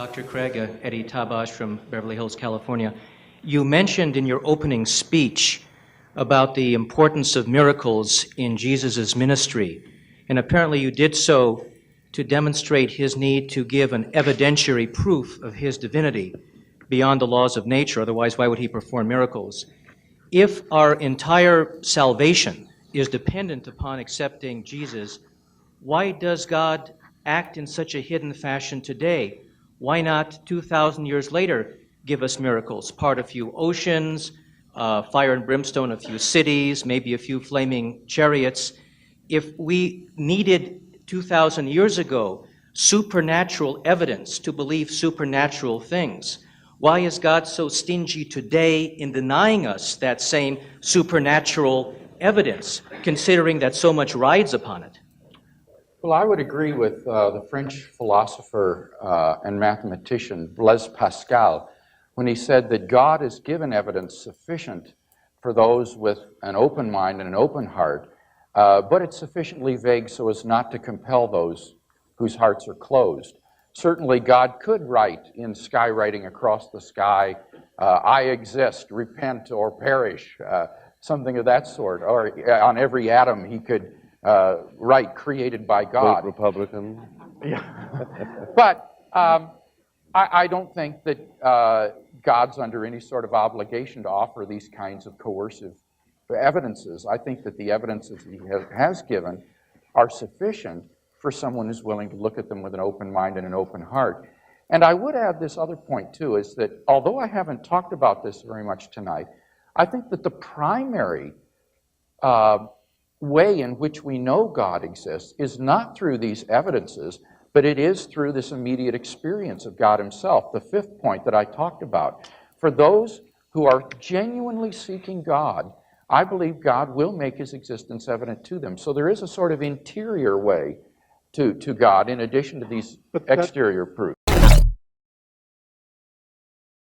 Dr. Craig, Eddie Tabash from Beverly Hills, California. You mentioned in your opening speech about the importance of miracles in Jesus' ministry, and apparently you did so to demonstrate his need to give an evidentiary proof of his divinity beyond the laws of nature. Otherwise, why would he perform miracles? If our entire salvation is dependent upon accepting Jesus, why does God act in such a hidden fashion today? Why not 2,000 years later give us miracles? Part a few oceans, fire and brimstone a few cities, maybe a few flaming chariots. If we needed 2,000 years ago supernatural evidence to believe supernatural things, why is God so stingy today in denying us that same supernatural evidence, considering that so much rides upon it? Well, I would agree with the French philosopher and mathematician Blaise Pascal when he said that God has given evidence sufficient for those with an open mind and an open heart, but it's sufficiently vague so as not to compel those whose hearts are closed. Certainly, God could write in skywriting across the sky, I exist, repent or perish, something of that sort. Or on every atom, he could write, created by God. Vote Republican. Yeah. But I don't think that God's under any sort of obligation to offer these kinds of coercive evidences. I think that the evidences he has given are sufficient for someone who's willing to look at them with an open mind and an open heart. And I would add this other point, too, is that although I haven't talked about this very much tonight, I think that the primary way in which we know God exists is not through these evidences, but it is through this immediate experience of God himself, the fifth point that I talked about. For those who are genuinely seeking God, I believe God will make his existence evident to them. So there is a sort of interior way to God in addition to these exterior proofs.